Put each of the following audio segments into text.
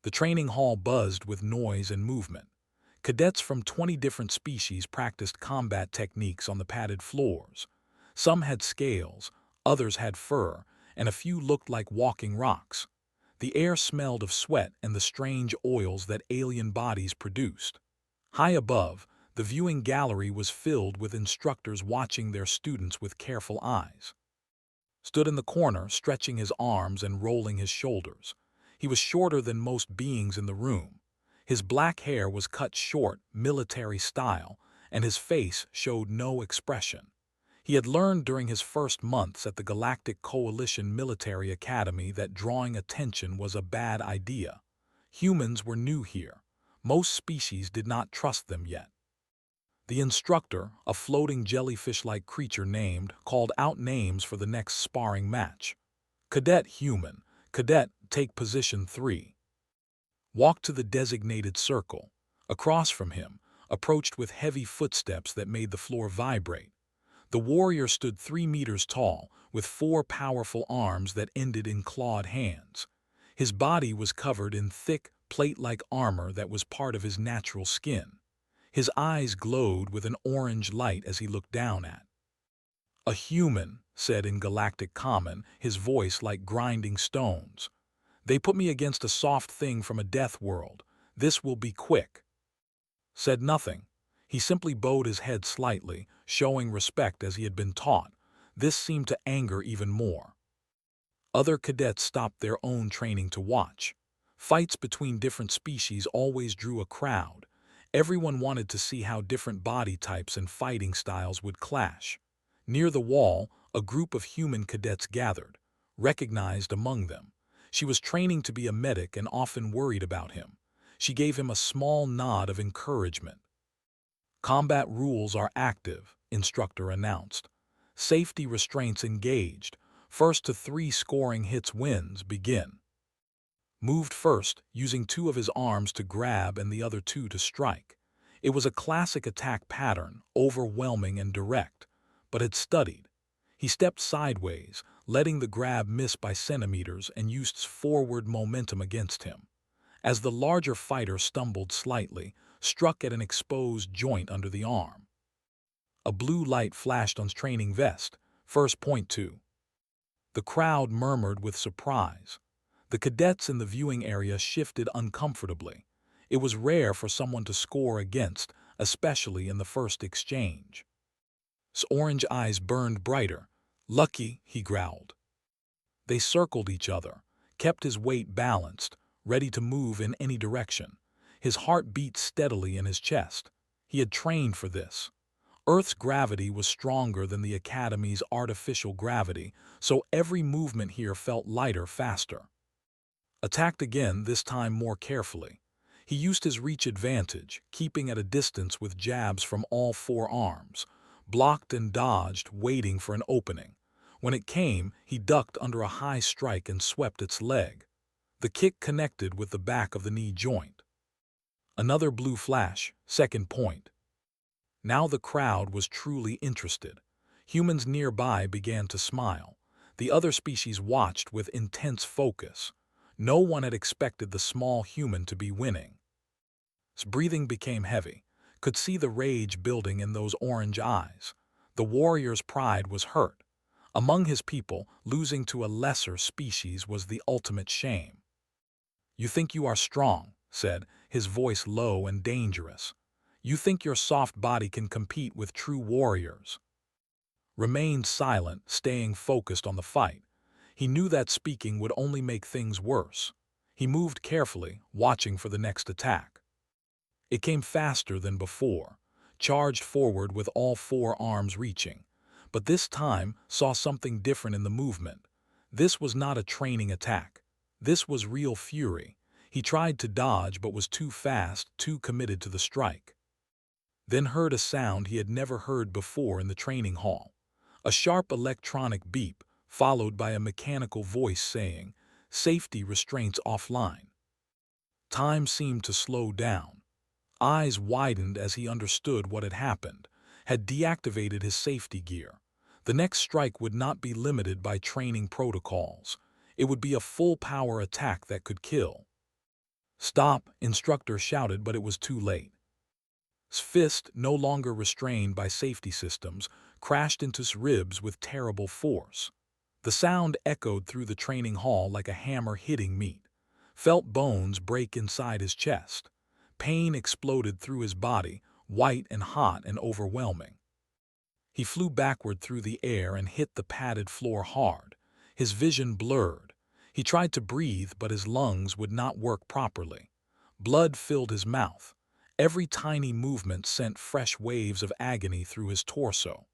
The training hall buzzed with noise and movement. Cadets from 20 different species practiced combat techniques on the padded floors. Some had scales, others had fur, and a few looked like walking rocks. The air smelled of sweat and the strange oils that alien bodies produced. High above, the viewing gallery was filled with instructors watching their students with careful eyes. Stood in the corner, stretching his arms and rolling his shoulders. He was shorter than most beings in the room. His black hair was cut short, military style, and his face showed no expression. He had learned during his first months at the Galactic Coalition Military Academy that drawing attention was a bad idea. Humans were new here. Most species did not trust them yet. The instructor, a floating jellyfish-like creature named, called out names for the next sparring match. Cadet Human, Cadet take position 3. Walked to the designated circle. Across from him, approached with heavy footsteps that made the floor vibrate. The warrior stood 3 meters tall, with 4 powerful arms that ended in clawed hands. His body was covered in thick, plate-like armor that was part of his natural skin. His eyes glowed with an orange light as he looked down at. "A human," said in Galactic Common, his voice like grinding stones. "They put me against a soft thing from a death world. This will be quick." Said nothing. He simply bowed his head slightly, showing respect as he had been taught. This seemed to anger even more. Other cadets stopped their own training to watch. Fights between different species always drew a crowd. Everyone wanted to see how different body types and fighting styles would clash. Near the wall, a group of human cadets gathered, recognized among them. She was training to be a medic and often worried about him. She gave him a small nod of encouragement. "Combat rules are active," instructor announced. "Safety restraints engaged. First to 3 scoring hits wins, begin." Moved first, using 2 of his arms to grab and the other 2 to strike. It was a classic attack pattern, overwhelming and direct, but had studied. He stepped sideways, letting the grab miss by centimeters and used forward momentum against him. As the larger fighter stumbled slightly, struck at an exposed joint under the arm. A blue light flashed on his training vest. First point 2. The crowd murmured with surprise. The cadets in the viewing area shifted uncomfortably. It was rare for someone to score against, especially in the first exchange. His orange eyes burned brighter. "Lucky," he growled. They circled each other, kept his weight balanced, ready to move in any direction. His heart beat steadily in his chest. He had trained for this. Earth's gravity was stronger than the Academy's artificial gravity, so every movement here felt lighter, faster. Attacked again, this time more carefully. He used his reach advantage, keeping at a distance with jabs from all 4 arms. Blocked and dodged, waiting for an opening. When it came, he ducked under a high strike and swept its leg. The kick connected with the back of the knee joint. Another blue flash, second point. Now the crowd was truly interested. Humans nearby began to smile. The other species watched with intense focus. No one had expected the small human to be winning. His breathing became heavy. Could see the rage building in those orange eyes. The warrior's pride was hurt. Among his people, losing to a lesser species was the ultimate shame. "You think you are strong," said, his voice low and dangerous. "You think your soft body can compete with true warriors." Remained silent, staying focused on the fight. He knew that speaking would only make things worse. He moved carefully, watching for the next attack. It came faster than before, charged forward with all 4 arms reaching, but this time saw something different in the movement. This was not a training attack. This was real fury. He tried to dodge but was too fast, too committed to the strike. Then heard a sound he had never heard before in the training hall. A sharp electronic beep, followed by a mechanical voice saying, "Safety restraints offline." Time seemed to slow down. Eyes widened as he understood what had happened, had deactivated his safety gear. The next strike would not be limited by training protocols. It would be a full-power attack that could kill. "Stop," instructor shouted, but it was too late. His fist, no longer restrained by safety systems, crashed into his ribs with terrible force. The sound echoed through the training hall like a hammer hitting meat. Felt bones break inside his chest. Pain exploded through his body, white and hot and overwhelming. He flew backward through the air and hit the padded floor hard. His vision blurred. He tried to breathe, but his lungs would not work properly. Blood filled his mouth. Every tiny movement sent fresh waves of agony through his torso.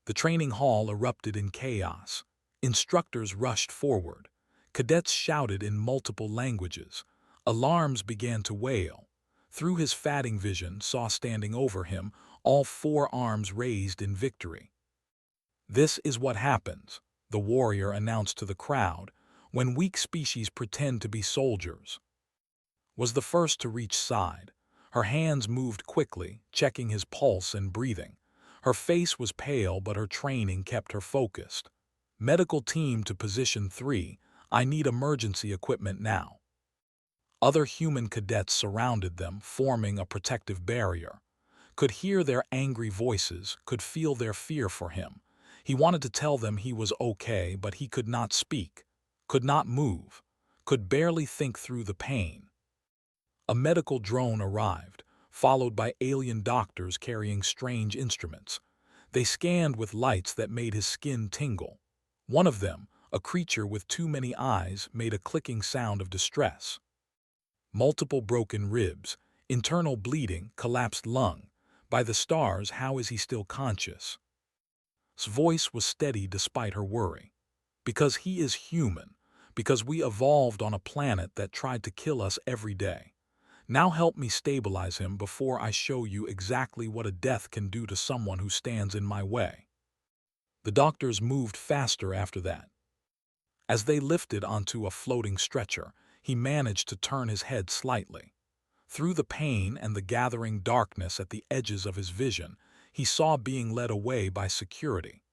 The training hall erupted in chaos. Instructors rushed forward. Cadets shouted in multiple languages. Alarms began to wail. Through his fatting vision, saw standing over him, all four arms raised in victory. "This is what happens," the warrior announced to the crowd, "when weak species pretend to be soldiers." Was the first to reach side. Her hands moved quickly, checking his pulse and breathing. Her face was pale, but her training kept her focused. "Medical team to position 3, I need emergency equipment now." Other human cadets surrounded them, forming a protective barrier. Could hear their angry voices, could feel their fear for him. He wanted to tell them he was okay, but he could not speak, could not move, could barely think through the pain. A medical drone arrived, followed by alien doctors carrying strange instruments. They scanned with lights that made his skin tingle. One of them, a creature with too many eyes, made a clicking sound of distress. Multiple broken ribs, internal bleeding, collapsed lung. By the stars, how is he still conscious? His voice was steady despite her worry. "Because he is human. Because we evolved on a planet that tried to kill us every day. Now help me stabilize him before I show you exactly what a death can do to someone who stands in my way." The doctors moved faster after that. As they lifted onto a floating stretcher, he managed to turn his head slightly. Through the pain and the gathering darkness at the edges of his vision, he saw being led away by security.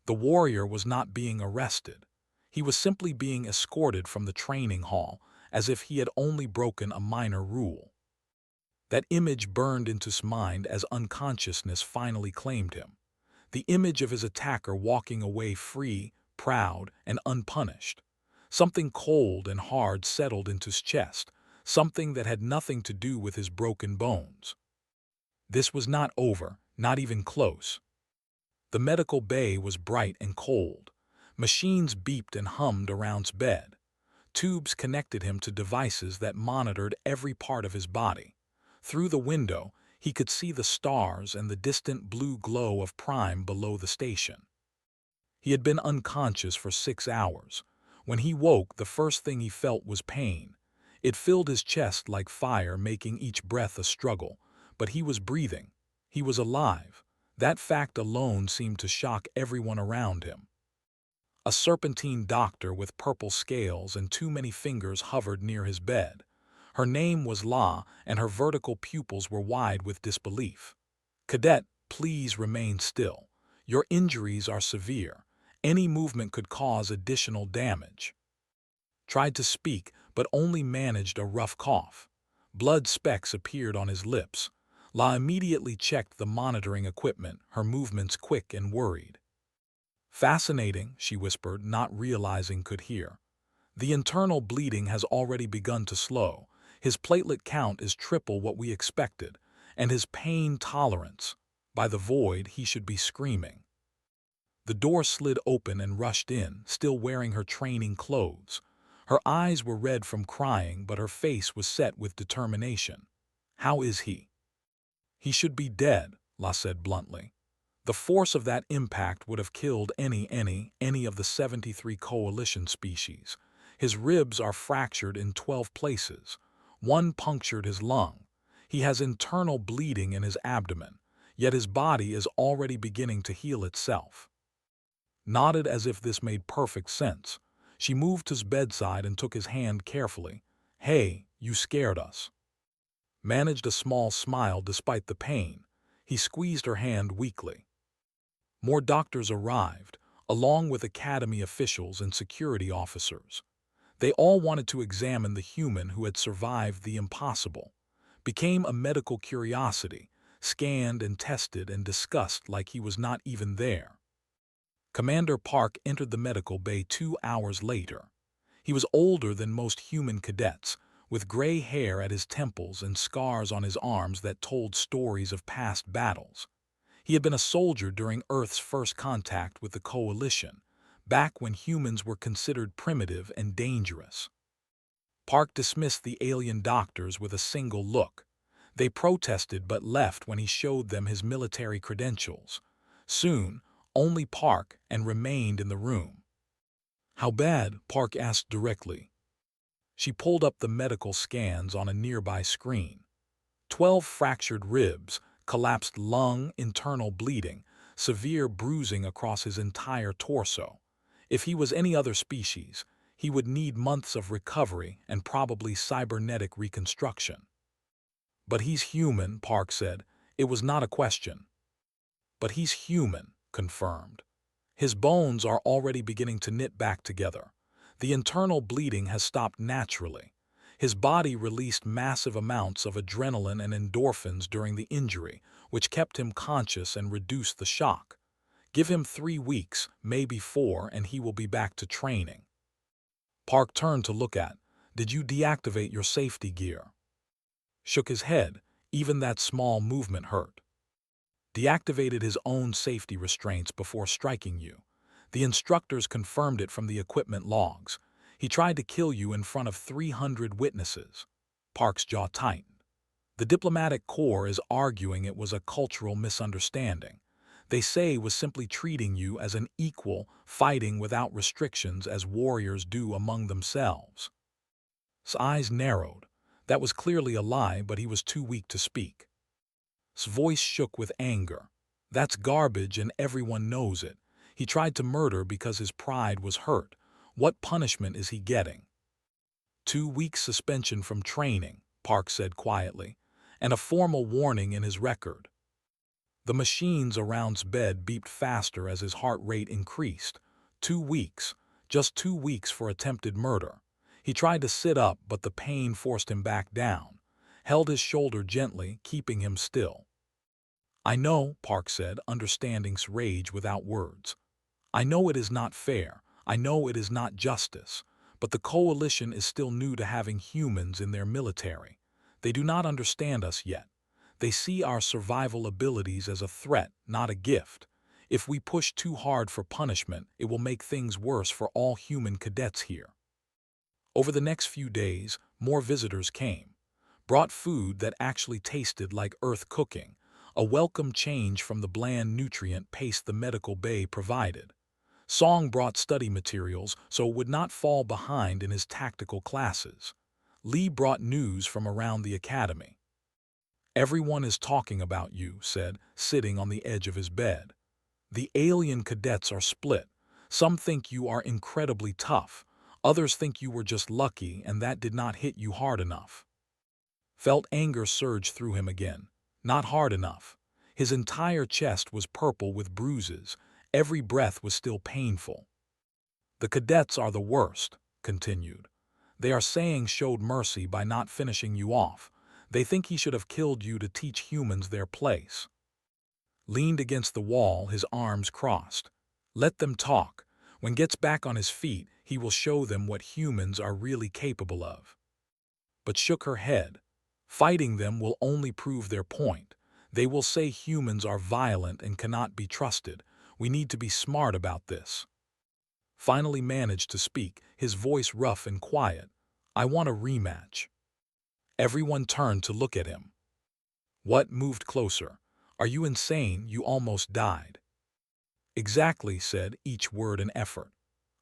The warrior was not being arrested. He was simply being escorted from the training hall, as if he had only broken a minor rule. That image burned into his mind as unconsciousness finally claimed him. The image of his attacker walking away free, proud, and unpunished. Something cold and hard settled into his chest, something that had nothing to do with his broken bones. This was not over, not even close. The medical bay was bright and cold. Machines beeped and hummed around his bed. Tubes connected him to devices that monitored every part of his body. Through the window, he could see the stars and the distant blue glow of Prime below the station. He had been unconscious for 6 hours. When he woke, the first thing he felt was pain. It filled his chest like fire, making each breath a struggle. But he was breathing. He was alive. That fact alone seemed to shock everyone around him. A serpentine doctor with purple scales and too many fingers hovered near his bed. Her name was La, and her vertical pupils were wide with disbelief. "Cadet, please remain still. Your injuries are severe. Any movement could cause additional damage." Tried to speak, but only managed a rough cough. Blood specks appeared on his lips. La immediately checked the monitoring equipment, her movements quick and worried. "Fascinating," she whispered, not realizing could hear. "The internal bleeding has already begun to slow. His platelet count is triple what we expected, and his pain tolerance. By the void, he should be screaming." The door slid open and rushed in, still wearing her training clothes. Her eyes were red from crying, but her face was set with determination. "How is he?" "He should be dead," La said bluntly. "The force of that impact would have killed any of the 73 coalition species. His ribs are fractured in 12 places. One punctured his lung. He has internal bleeding in his abdomen, yet his body is already beginning to heal itself." Nodded as if this made perfect sense. She moved to his bedside and took his hand carefully. "Hey, you scared us." Managed a small smile despite the pain. He squeezed her hand weakly. More doctors arrived, along with academy officials and security officers. They all wanted to examine the human who had survived the impossible, became a medical curiosity, scanned and tested and discussed like he was not even there. Commander Park entered the medical bay 2 hours later. He was older than most human cadets, with gray hair at his temples and scars on his arms that told stories of past battles. He had been a soldier during Earth's first contact with the Coalition, back when humans were considered primitive and dangerous. Park dismissed the alien doctors with a single look. They protested but left when he showed them his military credentials. Soon, only Park and remained in the room. "How bad?" Park asked directly. She pulled up the medical scans on a nearby screen. 12 fractured ribs, collapsed lung, internal bleeding, severe bruising across his entire torso. If he was any other species, he would need months of recovery and probably cybernetic reconstruction. "But he's human," Park said. It was not a question. "But he's human," confirmed. "His bones are already beginning to knit back together. The internal bleeding has stopped naturally. His body released massive amounts of adrenaline and endorphins during the injury, which kept him conscious and reduced the shock. Give him 3 weeks, maybe 4, and he will be back to training." Park turned to look at. "Did you deactivate your safety gear?" Shook his head. Even that small movement hurt. "Deactivated his own safety restraints before striking you. The instructors confirmed it from the equipment logs. He tried to kill you in front of 300 witnesses." Park's jaw tightened. "The diplomatic corps is arguing it was a cultural misunderstanding. They say was simply treating you as an equal, fighting without restrictions as warriors do among themselves." His eyes narrowed. That was clearly a lie, but he was too weak to speak. His voice shook with anger. "That's garbage and everyone knows it. He tried to murder because his pride was hurt. What punishment is he getting?" 2 weeks suspension from training," Park said quietly, "and a formal warning in his record." The machines around his bed beeped faster as his heart rate increased. 2 weeks. Just 2 weeks for attempted murder. He tried to sit up, but the pain forced him back down. Held his shoulder gently, keeping him still. "I know," Park said, understanding his rage without words. "I know it is not fair. I know it is not justice. But the Coalition is still new to having humans in their military. They do not understand us yet. They see our survival abilities as a threat, not a gift. If we push too hard for punishment, it will make things worse for all human cadets here." Over the next few days, more visitors came. Brought food that actually tasted like Earth cooking, a welcome change from the bland nutrient paste the medical bay provided. Song brought study materials so it would not fall behind in his tactical classes. Lee brought news from around the academy. "Everyone is talking about you," said, sitting on the edge of his bed. "The alien cadets are split. Some think you are incredibly tough. Others think you were just lucky and that did not hit you hard enough." Felt anger surge through him again. Not hard enough. His entire chest was purple with bruises. Every breath was still painful. "The cadets are the worst," continued. "They are saying showed mercy by not finishing you off. They think he should have killed you to teach humans their place." Leaned against the wall, his arms crossed. "Let them talk. When gets back on his feet, he will show them what humans are really capable of." But shook her head. "Fighting them will only prove their point. They will say humans are violent and cannot be trusted. We need to be smart about this." Finally managed to speak, his voice rough and quiet. "I want a rematch." Everyone turned to look at him. "What?" Moved closer. "Are you insane? You almost died." "Exactly," said, each word an effort.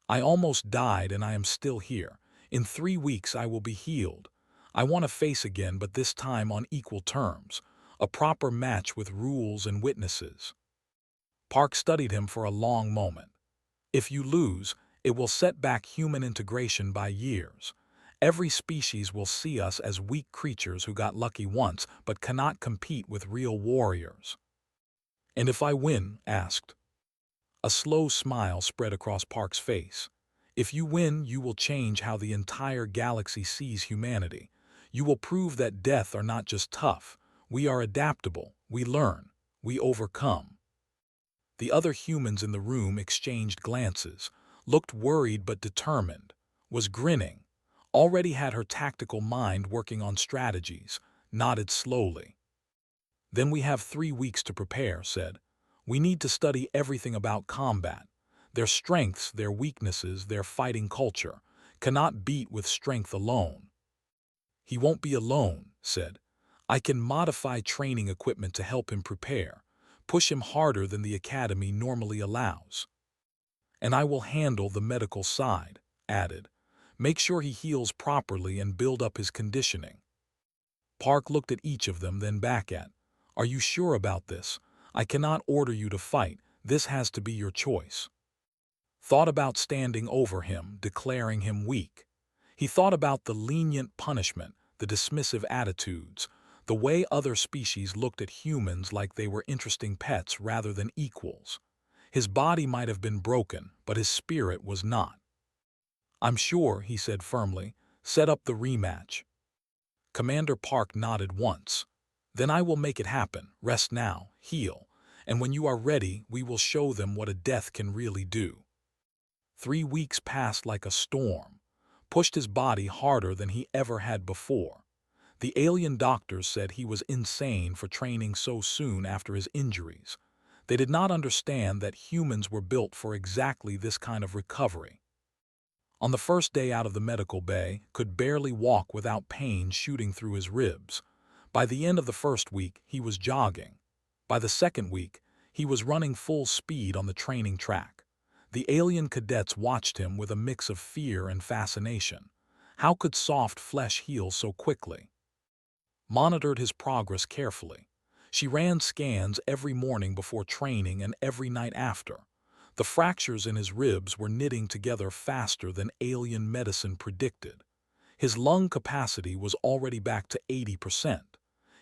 "I almost died and I am still here. In 3 weeks I will be healed. I want to face again, but this time on equal terms. A proper match with rules and witnesses." Park studied him for a long moment. "If you lose, it will set back human integration by years. Every species will see us as weak creatures who got lucky once but cannot compete with real warriors." "And if I win?" asked. A slow smile spread across Park's face. If you win, you will change how the entire galaxy sees humanity. You will prove that death are not just tough. We are adaptable, we learn, we overcome. The other humans in the room exchanged glances, looked worried but determined, was grinning, already had her tactical mind working on strategies, nodded slowly. Then we have 3 weeks to prepare, said. We need to study everything about combat. Their strengths, their weaknesses, their fighting culture, cannot beat with strength alone. He won't be alone, said. I can modify training equipment to help him prepare, push him harder than the academy normally allows. And I will handle the medical side, added. Make sure he heals properly and build up his conditioning. Park looked at each of them, then back at. Are you sure about this? I cannot order you to fight. This has to be your choice. Thought about standing over him, declaring him weak. He thought about the lenient punishment, the dismissive attitudes, the way other species looked at humans like they were interesting pets rather than equals. His body might have been broken, but his spirit was not. I'm sure, he said firmly. Set up the rematch. Commander Park nodded once. Then I will make it happen. Rest now, heal, and when you are ready, we will show them what a death can really do. 3 weeks passed like a storm, pushed his body harder than he ever had before. The alien doctors said he was insane for training so soon after his injuries. They did not understand that humans were built for exactly this kind of recovery. On the first day out of the medical bay, could barely walk without pain shooting through his ribs. By the end of the first week, he was jogging. By the second week, he was running full speed on the training track. The alien cadets watched him with a mix of fear and fascination. How could soft flesh heal so quickly? Monitored his progress carefully. She ran scans every morning before training and every night after. The fractures in his ribs were knitting together faster than alien medicine predicted. His lung capacity was already back to 80%.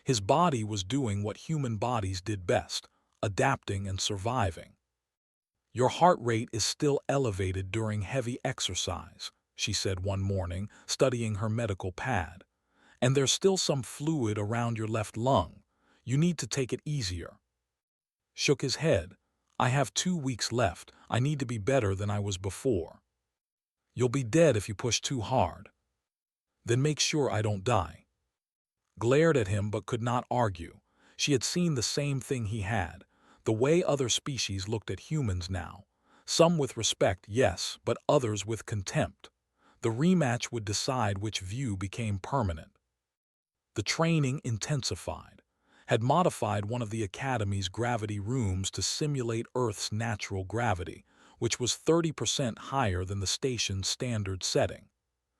His body was doing what human bodies did best, adapting and surviving. Your heart rate is still elevated during heavy exercise, she said one morning, studying her medical pad. And there's still some fluid around your left lung. You need to take it easier. Shook his head. I have 2 weeks left. I need to be better than I was before. You'll be dead if you push too hard. Then make sure I don't die. Glared at him but could not argue. She had seen the same thing he had, the way other species looked at humans now. Some with respect, yes, but others with contempt. The rematch would decide which view became permanent. The training intensified. Had modified one of the Academy's gravity rooms to simulate Earth's natural gravity, which was 30% higher than the station's standard setting.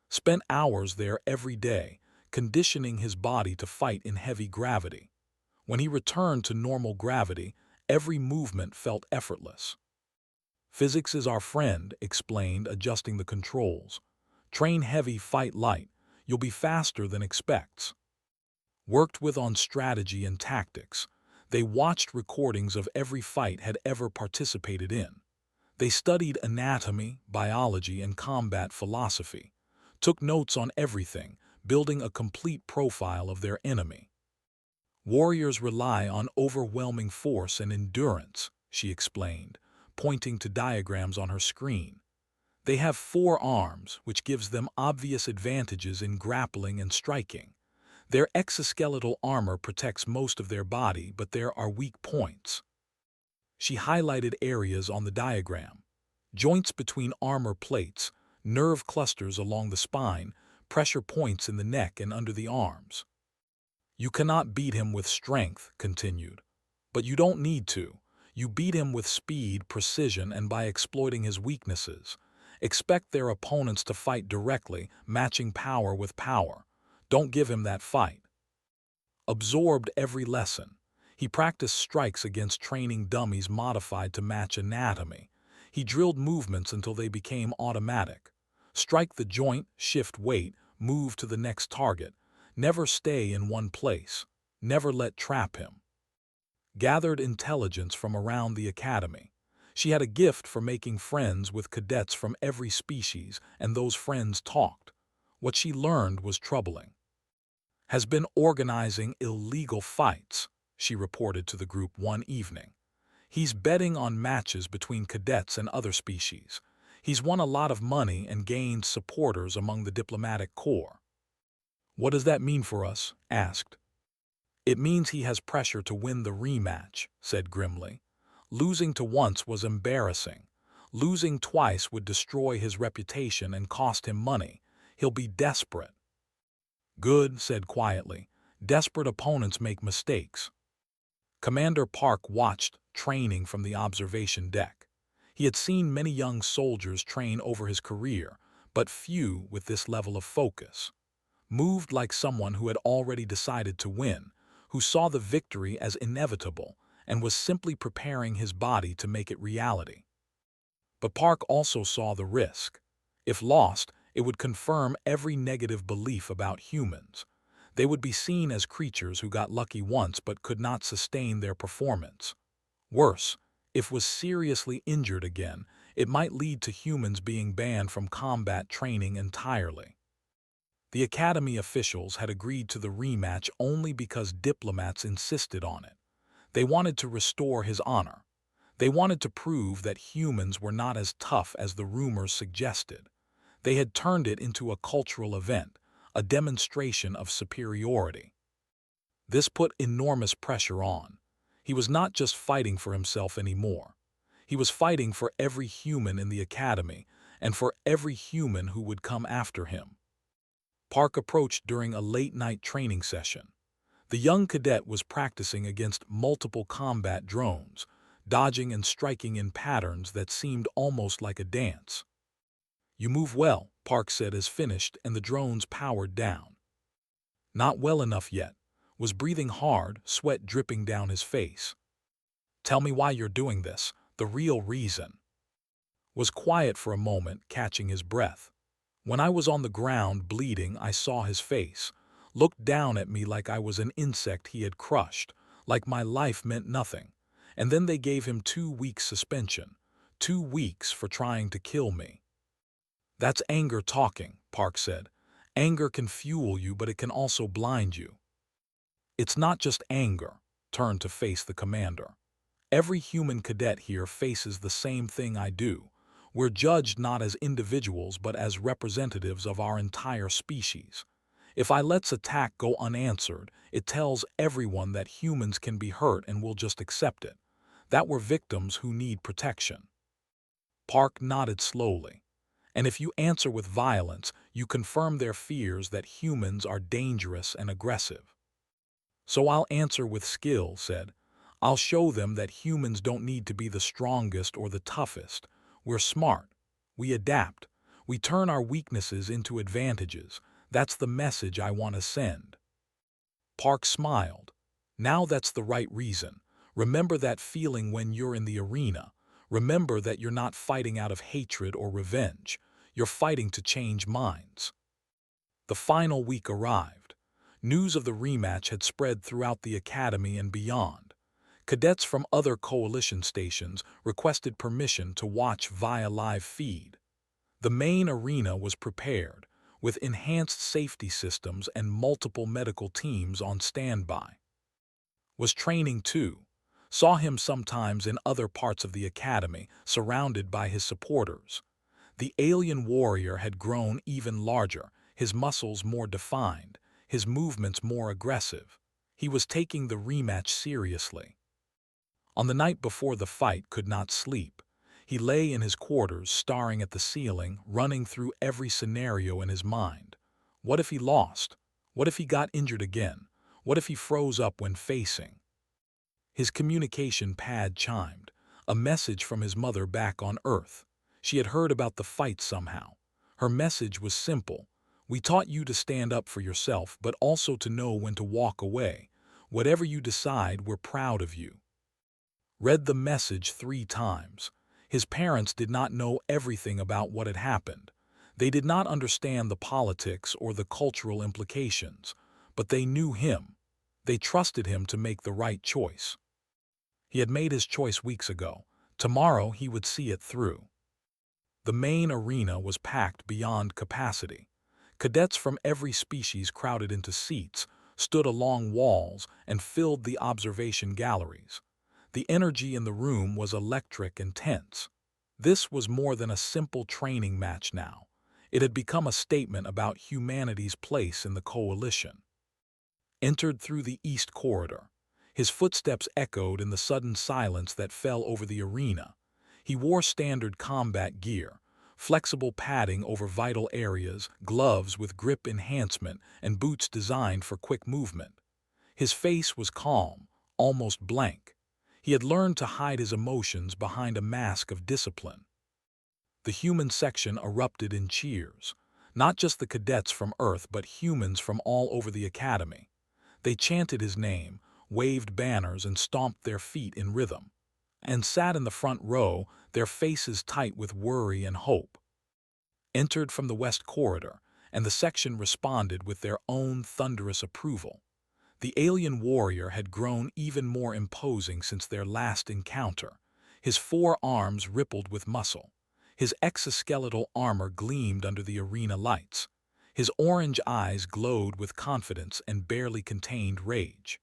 Spent hours there every day, conditioning his body to fight in heavy gravity. When he returned to normal gravity, every movement felt effortless. Physics is our friend, explained, adjusting the controls. Train heavy, fight light. You'll be faster than expects. Worked with on strategy and tactics. They watched recordings of every fight had ever participated in. They studied anatomy, biology, and combat philosophy. Took notes on everything, building a complete profile of their enemy. Warriors rely on overwhelming force and endurance, she explained, pointing to diagrams on her screen. They have 4 arms, which gives them obvious advantages in grappling and striking. Their exoskeletal armor protects most of their body, but there are weak points. She highlighted areas on the diagram. Joints between armor plates, nerve clusters along the spine, pressure points in the neck and under the arms. You cannot beat him with strength, continued. But you don't need to. You beat him with speed, precision, and by exploiting his weaknesses. Expect their opponents to fight directly, matching power with power. Don't give him that fight. Absorbed every lesson. He practiced strikes against training dummies modified to match anatomy. He drilled movements until they became automatic. Strike the joint, shift weight, move to the next target. Never stay in one place. Never let trap him. Gathered intelligence from around the academy. She had a gift for making friends with cadets from every species, and those friends talked. What she learned was troubling. Has been organizing illegal fights, she reported to the group one evening. He's betting on matches between cadets and other species. He's won a lot of money and gained supporters among the diplomatic corps. What does that mean for us? Asked. It means he has pressure to win the rematch, said grimly. Losing to once was embarrassing. Losing twice would destroy his reputation and cost him money. He'll be desperate. Good, said quietly. Desperate opponents make mistakes. Commander Park watched training from the observation deck. He had seen many young soldiers train over his career, but few with this level of focus. Moved like someone who had already decided to win, who saw the victory as inevitable and was simply preparing his body to make it reality. But Park also saw the risk. If lost, it would confirm every negative belief about humans. They would be seen as creatures who got lucky once but could not sustain their performance. Worse, if was seriously injured again, it might lead to humans being banned from combat training entirely. The Academy officials had agreed to the rematch only because diplomats insisted on it. They wanted to restore his honor. They wanted to prove that humans were not as tough as the rumors suggested. They had turned it into a cultural event, a demonstration of superiority. This put enormous pressure on. He was not just fighting for himself anymore. He was fighting for every human in the Academy and for every human who would come after him. Park approached during a late-night training session. The young cadet was practicing against multiple combat drones, dodging and striking in patterns that seemed almost like a dance. You move well, Park said as finished, and the drones powered down. Not well enough yet. Was breathing hard, sweat dripping down his face. Tell me why you're doing this, the real reason. Was quiet for a moment, catching his breath. When I was on the ground bleeding, I saw his face, looked down at me like I was an insect he had crushed, like my life meant nothing. And then they gave him 2 weeks suspension, 2 weeks for trying to kill me. That's anger talking, Park said. Anger can fuel you, but it can also blind you. It's not just anger, turned to face the commander. Every human cadet here faces the same thing I do. We're judged not as individuals but as representatives of our entire species. If I let's attack go unanswered, it tells everyone that humans can be hurt and we'll just accept it. That we're victims who need protection. Park nodded slowly. And if you answer with violence, you confirm their fears that humans are dangerous and aggressive. So I'll answer with skill, said. I'll show them that humans don't need to be the strongest or the toughest. We're smart. We adapt. We turn our weaknesses into advantages. That's the message I want to send. Park smiled. Now that's the right reason. Remember that feeling when you're in the arena. Remember that you're not fighting out of hatred or revenge. You're fighting to change minds. The final week arrived. News of the rematch had spread throughout the Academy and beyond. Cadets from other coalition stations requested permission to watch via live feed. The main arena was prepared, with enhanced safety systems and multiple medical teams on standby. Was training too. Saw him sometimes in other parts of the Academy, surrounded by his supporters. The alien warrior had grown even larger, his muscles more defined, his movements more aggressive. He was taking the rematch seriously. On the night before the fight, could not sleep. He lay in his quarters, staring at the ceiling, running through every scenario in his mind. What if he lost? What if he got injured again? What if he froze up when facing? His communication pad chimed, a message from his mother back on Earth. She had heard about the fight somehow. Her message was simple. We taught you to stand up for yourself, but also to know when to walk away. Whatever you decide, we're proud of you. Read the message 3 times. His parents did not know everything about what had happened. They did not understand the politics or the cultural implications, but they knew him. They trusted him to make the right choice. He had made his choice weeks ago. Tomorrow he would see it through. The main arena was packed beyond capacity. Cadets from every species crowded into seats, stood along walls, and filled the observation galleries. The energy in the room was electric and tense. This was more than a simple training match now. It had become a statement about humanity's place in the coalition. Entered through the east corridor. His footsteps echoed in the sudden silence that fell over the arena. He wore standard combat gear, flexible padding over vital areas, gloves with grip enhancement, and boots designed for quick movement. His face was calm, almost blank. He had learned to hide his emotions behind a mask of discipline. The human section erupted in cheers. Not just the cadets from Earth, but humans from all over the academy. They chanted his name, waved banners, and stomped their feet in rhythm, and sat in the front row, their faces tight with worry and hope. Entered from the west corridor, and the section responded with their own thunderous approval. The alien warrior had grown even more imposing since their last encounter. His 4 arms rippled with muscle. His exoskeletal armor gleamed under the arena lights. His orange eyes glowed with confidence and barely contained rage.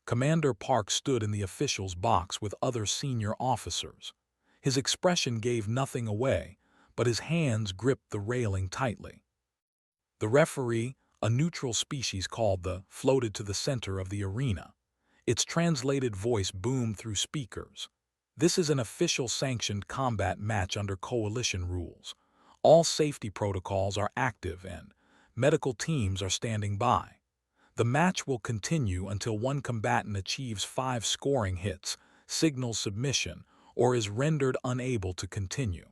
Commander Park stood in the officials' box with other senior officers. His expression gave nothing away, but his hands gripped the railing tightly. The referee, a neutral species called the, floated to the center of the arena. Its translated voice boomed through speakers. This is an official sanctioned combat match under coalition rules. All safety protocols are active and medical teams are standing by. The match will continue until one combatant achieves 5 scoring hits, signals submission, or is rendered unable to continue.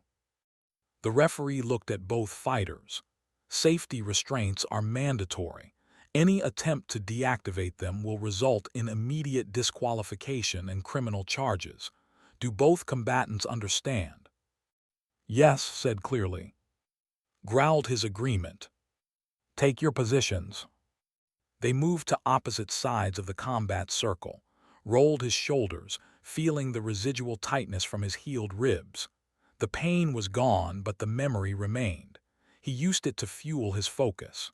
The referee looked at both fighters. Safety restraints are mandatory. Any attempt to deactivate them will result in immediate disqualification and criminal charges. Do both combatants understand? Yes, said clearly. Growled his agreement. Take your positions. They moved to opposite sides of the combat circle, rolled his shoulders, feeling the residual tightness from his healed ribs. The pain was gone, but the memory remained. He used it to fuel his focus.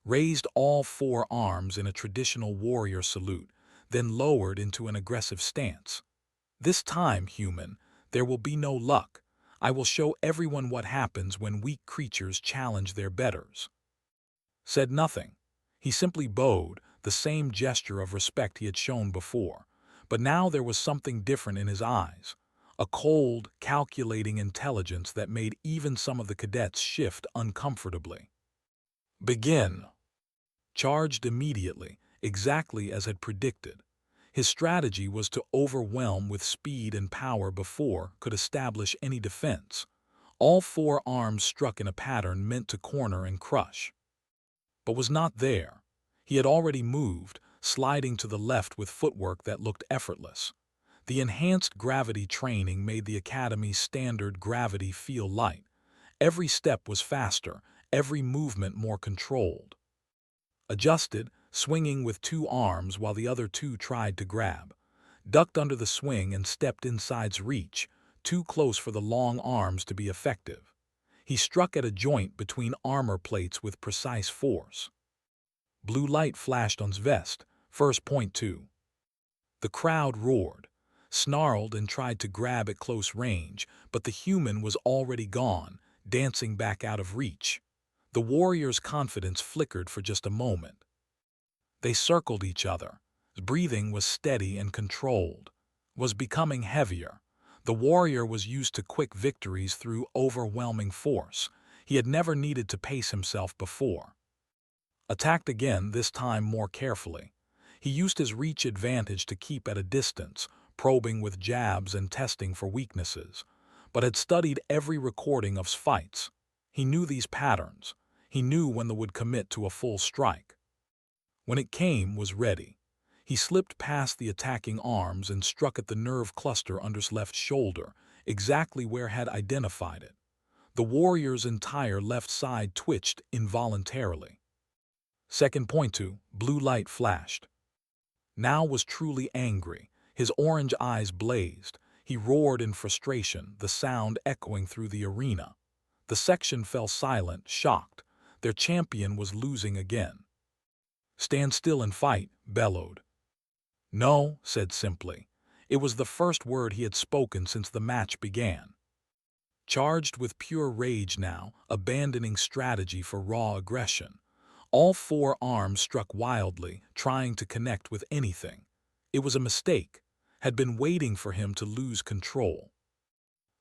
Raised all 4 arms in a traditional warrior salute, then lowered into an aggressive stance. This time, human, there will be no luck. I will show everyone what happens when weak creatures challenge their betters. Said nothing. He simply bowed, the same gesture of respect he had shown before. But now there was something different in his eyes. A cold, calculating intelligence that made even some of the cadets shift uncomfortably. Begin. Charged immediately, exactly as had predicted. His strategy was to overwhelm with speed and power before could establish any defense. All 4 arms struck in a pattern meant to corner and crush. But was not there. He had already moved, sliding to the left with footwork that looked effortless. The enhanced gravity training made the Academy's standard gravity feel light. Every step was faster, every movement more controlled. Adjusted, swinging with 2 arms while the other 2 tried to grab. Ducked under the swing and stepped inside's reach, too close for the long arms to be effective. He struck at a joint between armor plates with precise force. Blue light flashed on his vest, first point 2. The crowd roared, snarled and tried to grab at close range, but the human was already gone, dancing back out of reach. The warrior's confidence flickered for just a moment. They circled each other. His breathing was steady and controlled, was becoming heavier. The warrior was used to quick victories through overwhelming force. He had never needed to pace himself before. Attacked again, this time more carefully. He used his reach advantage to keep at a distance, probing with jabs and testing for weaknesses, but had studied every recording of his fights. He knew these patterns. He knew when they would commit to a full strike. When it came, was ready. He slipped past the attacking arms and struck at the nerve cluster under his left shoulder, exactly where had identified it. The warrior's entire left side twitched involuntarily. Second point 2, blue light flashed. Now was truly angry. His orange eyes blazed. He roared in frustration, the sound echoing through the arena. The section fell silent, shocked. Their champion was losing again. "Stand still and fight," bellowed. "No," said simply. It was the first word he had spoken since the match began. Charged with pure rage now, abandoning strategy for raw aggression, all four arms struck wildly, trying to connect with anything. It was a mistake, had been waiting for him to lose control.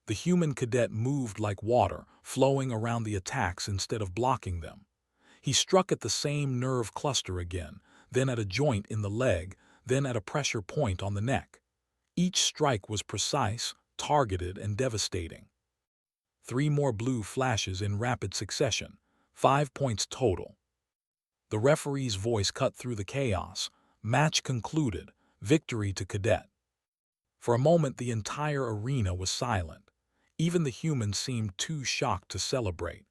The human cadet moved like water, flowing around the attacks instead of blocking them. He struck at the same nerve cluster again, then at a joint in the leg, then at a pressure point on the neck. Each strike was precise, targeted, and devastating. 3 more blue flashes in rapid succession, 5 points total. The referee's voice cut through the chaos. Match concluded, victory to Cadet. For a moment the entire arena was silent. Even the humans seemed too shocked to celebrate.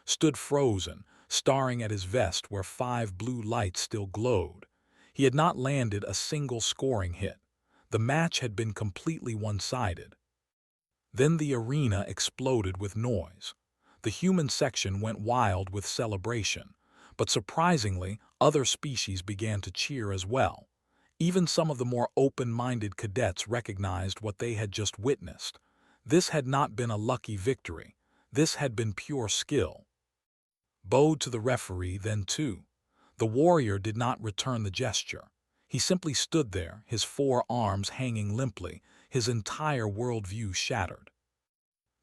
Stood frozen, staring at his vest where 5 blue lights still glowed. He had not landed a single scoring hit. The match had been completely one-sided. Then the arena exploded with noise. The human section went wild with celebration, but surprisingly, other species began to cheer as well. Even some of the more open-minded cadets recognized what they had just witnessed. This had not been a lucky victory. This had been pure skill. Bowed to the referee, then too. The warrior did not return the gesture. He simply stood there, his 4 arms hanging limply, his entire worldview shattered.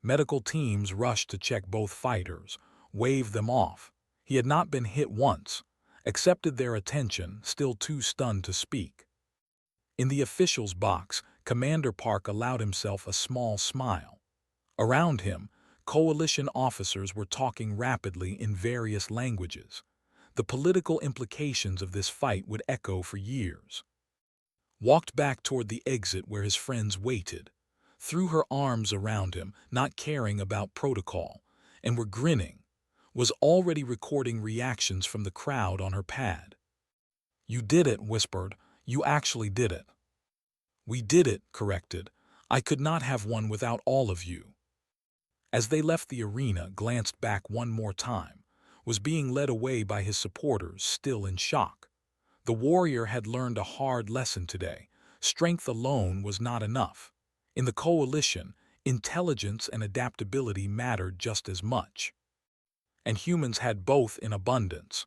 Medical teams rushed to check both fighters, waved them off. He had not been hit once, accepted their attention, still too stunned to speak. In the official's box, Commander Park allowed himself a small smile. Around him, coalition officers were talking rapidly in various languages. The political implications of this fight would echo for years. Walked back toward the exit where his friends waited, threw her arms around him, not caring about protocol, and were grinning, was already recording reactions from the crowd on her pad. "You did it," whispered. "You actually did it." "We did it," corrected. "I could not have won without all of you." As they left the arena, glanced back one more time, was being led away by his supporters, still in shock. The warrior had learned a hard lesson today. Strength alone was not enough. In the coalition, intelligence and adaptability mattered just as much. And humans had both in abundance.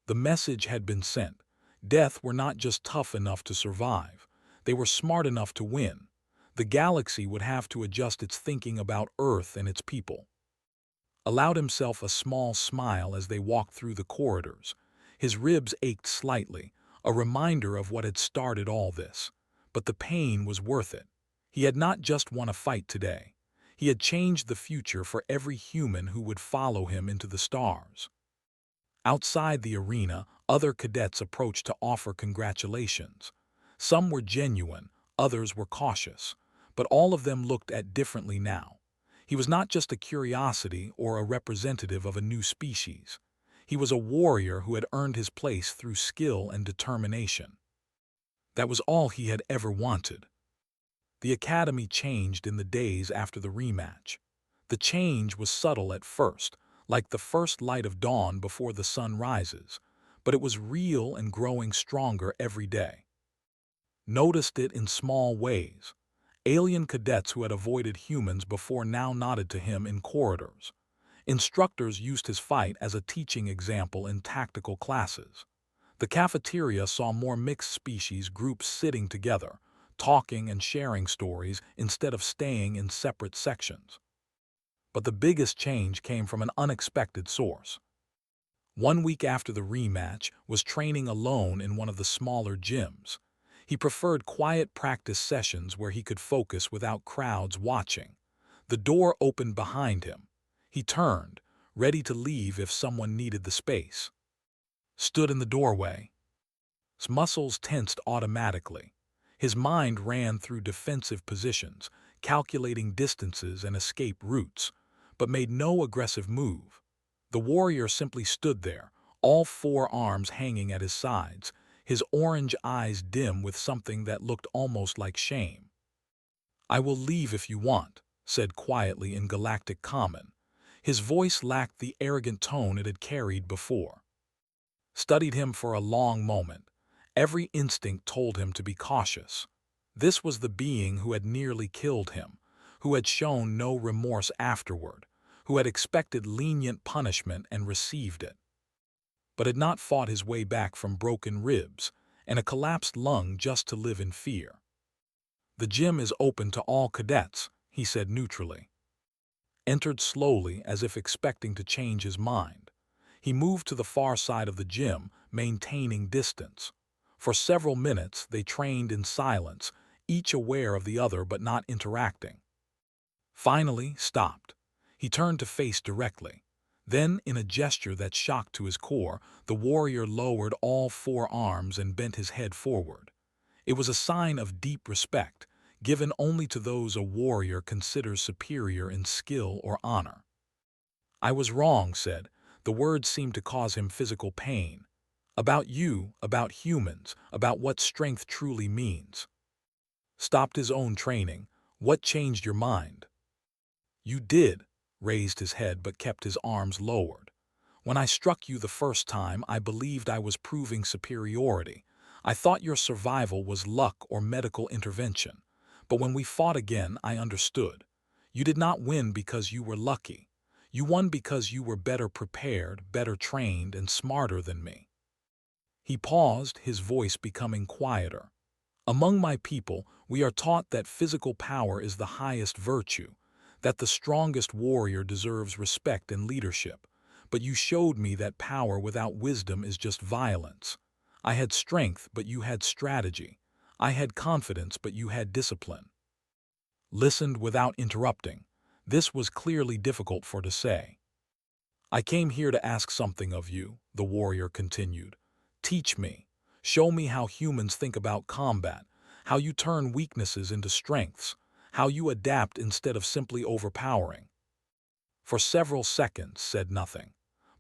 The message had been sent. Death were not just tough enough to survive. They were smart enough to win. The galaxy would have to adjust its thinking about Earth and its people. Allowed himself a small smile as they walked through the corridors. His ribs ached slightly, a reminder of what had started all this. But the pain was worth it. He had not just won a fight today. He had changed the future for every human who would follow him into the stars. Outside the arena, other cadets approached to offer congratulations. Some were genuine, others were cautious, but all of them looked at differently now. He was not just a curiosity or a representative of a new species. He was a warrior who had earned his place through skill and determination. That was all he had ever wanted. The academy changed in the days after the rematch. The change was subtle at first, like the first light of dawn before the sun rises, but it was real and growing stronger every day. Noticed it in small ways. Alien cadets who had avoided humans before now nodded to him in corridors. Instructors used his fight as a teaching example in tactical classes. The cafeteria saw more mixed species groups sitting together, talking and sharing stories instead of staying in separate sections. But the biggest change came from an unexpected source. 1 week after the rematch, was training alone in one of the smaller gyms. He preferred quiet practice sessions where he could focus without crowds watching. The door opened behind him. He turned, ready to leave if someone needed the space. Stood in the doorway. His muscles tensed automatically. His mind ran through defensive positions, calculating distances and escape routes, but made no aggressive move. The warrior simply stood there, all 4 arms hanging at his sides, his orange eyes dim with something that looked almost like shame. "I will leave if you want," said quietly in Galactic Common. His voice lacked the arrogant tone it had carried before. Studied him for a long moment. Every instinct told him to be cautious. This was the being who had nearly killed him, who had shown no remorse afterward, who had expected lenient punishment and received it, but had not fought his way back from broken ribs and a collapsed lung just to live in fear. "The gym is open to all cadets," he said neutrally. Entered slowly as if expecting to change his mind. He moved to the far side of the gym, maintaining distance. For several minutes they trained in silence, each aware of the other but not interacting. Finally stopped. He turned to face directly. Then, in a gesture that shocked to his core, the warrior lowered all four arms and bent his head forward. It was a sign of deep respect, given only to those a warrior considers superior in skill or honor. "I was wrong," said. The words seemed to cause him physical pain. "About you, about humans, about what strength truly means." Stopped his own training. "What changed your mind?" "You did," raised his head but kept his arms lowered. "When I struck you the first time, I believed I was proving superiority. I thought your survival was luck or medical intervention. But when we fought again, I understood. You did not win because you were lucky. You won because you were better prepared, better trained, and smarter than me." He paused, his voice becoming quieter. "Among my people, we are taught that physical power is the highest virtue, that the strongest warrior deserves respect and leadership. But you showed me that power without wisdom is just violence. I had strength, but you had strategy. I had confidence, but you had discipline." Listened without interrupting. This was clearly difficult for to say. "I came here to ask something of you," the warrior continued. "Teach me. Show me how humans think about combat, how you turn weaknesses into strengths, how you adapt instead of simply overpowering." For several seconds said nothing.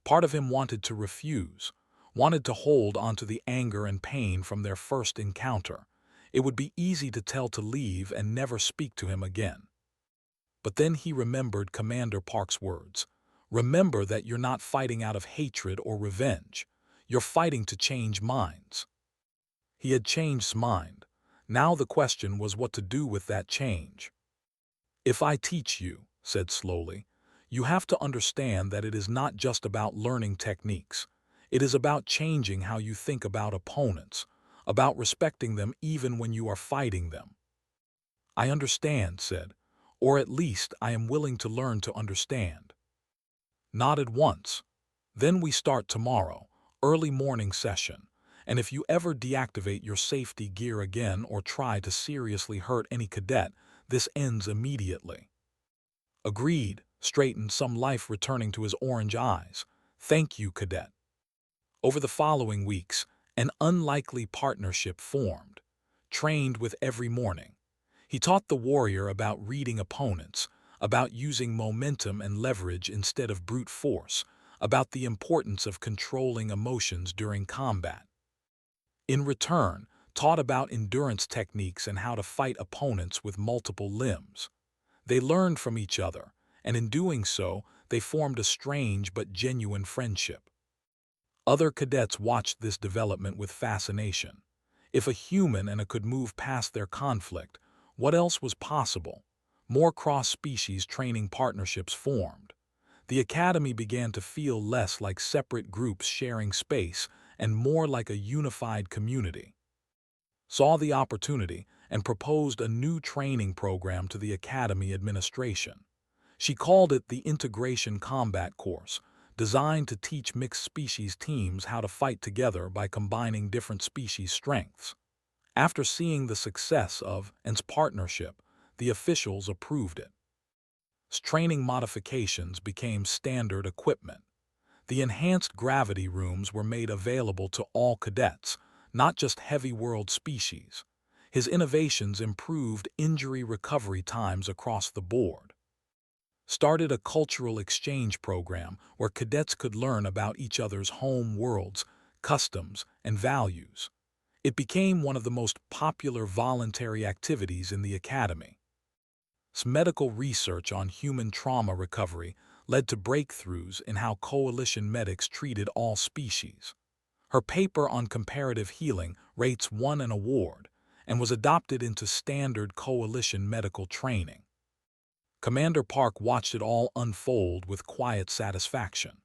Part of him wanted to refuse, wanted to hold onto the anger and pain from their first encounter. It would be easy to tell to leave and never speak to him again. But then he remembered Commander Park's words. "Remember that you're not fighting out of hatred or revenge. You're fighting to change minds." He had changed his mind. Now the question was what to do with that change. "If I teach you," said slowly, "you have to understand that it is not just about learning techniques. It is about changing how you think about opponents, about respecting them even when you are fighting them." "I understand," said, "or at least I am willing to learn to understand." Nodded once. "Then we start tomorrow, early morning session, and if you ever deactivate your safety gear again or try to seriously hurt any cadet, this ends immediately." Agreed, straightened, some life returning to his orange eyes. "Thank you, Cadet." Over the following weeks, an unlikely partnership formed. Trained with every morning. He taught the warrior about reading opponents, about using momentum and leverage instead of brute force, about the importance of controlling emotions during combat. In return, taught about endurance techniques and how to fight opponents with multiple limbs. They learned from each other, and in doing so, they formed a strange but genuine friendship. Other cadets watched this development with fascination. If a human and a could move past their conflict, what else was possible? More cross-species training partnerships formed. The academy began to feel less like separate groups sharing space and more like a unified community. Saw the opportunity and proposed a new training program to the academy administration. She called it the Integration Combat Course, designed to teach mixed species teams how to fight together by combining different species strengths. After seeing the success of its partnership, the officials approved it. Training modifications became standard equipment. The enhanced gravity rooms were made available to all cadets, not just heavy world species. His innovations improved injury recovery times across the board. Started a cultural exchange program where cadets could learn about each other's home worlds, customs, and values. It became one of the most popular voluntary activities in the academy. Medical research on human trauma recovery led to breakthroughs in how coalition medics treated all species. Her paper on comparative healing rates won an award and was adopted into standard coalition medical training. Commander Park watched it all unfold with quiet satisfaction.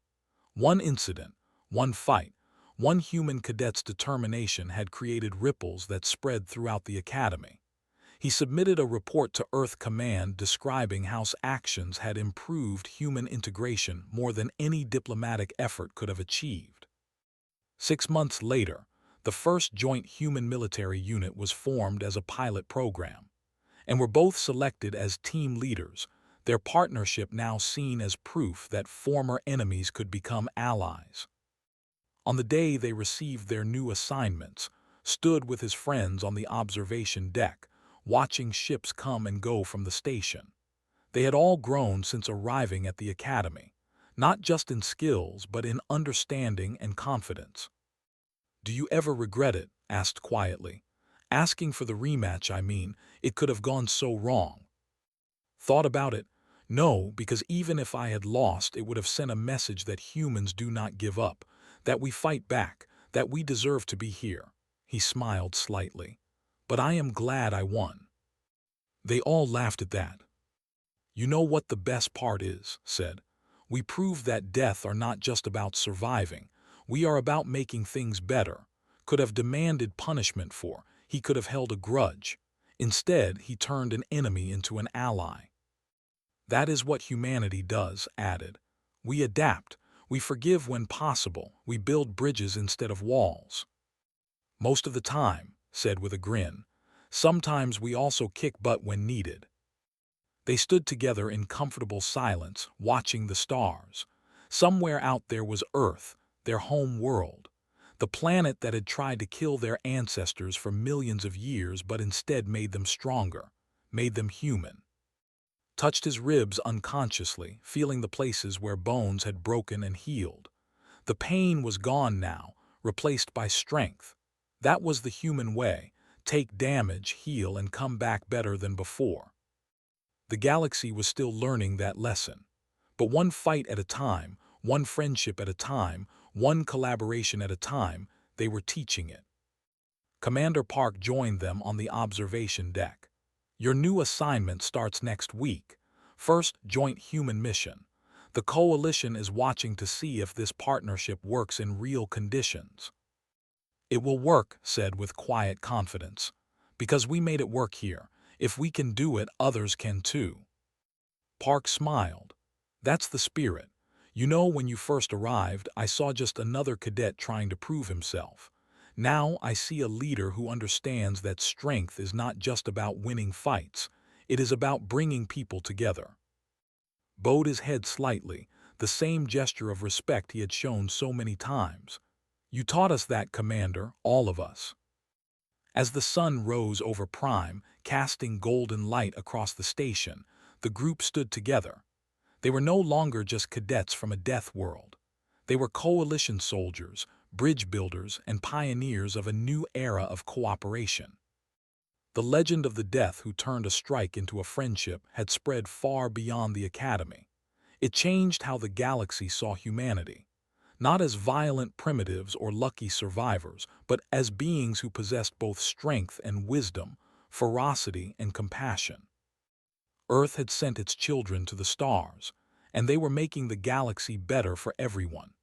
One incident, one fight, one human cadet's determination had created ripples that spread throughout the academy. He submitted a report to Earth Command describing how actions had improved human integration more than any diplomatic effort could have achieved. 6 months later, the first joint human military unit was formed as a pilot program, and were both selected as team leaders, their partnership now seen as proof that former enemies could become allies. On the day they received their new assignments, stood with his friends on the observation deck, watching ships come and go from the station. They had all grown since arriving at the academy, not just in skills but in understanding and confidence. "Do you ever regret it?" asked quietly. "Asking for the rematch, I mean. It could have gone so wrong." "Thought about it? No, because even if I had lost, it would have sent a message that humans do not give up, that we fight back, that we deserve to be here." He smiled slightly. "But I am glad I won." They all laughed at that. "You know what the best part is," said. "We proved that death are not just about surviving. We are about making things better." Could have demanded punishment for, he could have held a grudge. Instead, he turned an enemy into an ally. "That is what humanity does," added. "We adapt, we forgive when possible, we build bridges instead of walls." "Most of the time," said with a grin. "Sometimes we also kick butt when needed." They stood together in comfortable silence, watching the stars. Somewhere out there was Earth, their home world, the planet that had tried to kill their ancestors for millions of years but instead made them stronger, made them human. Touched his ribs unconsciously, feeling the places where bones had broken and healed. The pain was gone now, replaced by strength. That was the human way: take damage, heal, and come back better than before. The galaxy was still learning that lesson. But one fight at a time, one friendship at a time, one collaboration at a time, they were teaching it. Commander Park joined them on the observation deck. "Your new assignment starts next week. First joint human mission. The coalition is watching to see if this partnership works in real conditions." "It will work," said with quiet confidence. "Because we made it work here. If we can do it, others can too." Park smiled. "That's the spirit. You know, when you first arrived, I saw just another cadet trying to prove himself. Now I see a leader who understands that strength is not just about winning fights. It is about bringing people together." Bowed his head slightly, the same gesture of respect he had shown so many times. "You taught us that, Commander, all of us." As the sun rose over Prime, casting golden light across the station, the group stood together. They were no longer just cadets from a death world. They were coalition soldiers, bridge builders, and pioneers of a new era of cooperation. The legend of the death who turned a strike into a friendship had spread far beyond the academy. It changed how the galaxy saw humanity, not as violent primitives or lucky survivors, but as beings who possessed both strength and wisdom, ferocity and compassion. Earth had sent its children to the stars, and they were making the galaxy better for everyone.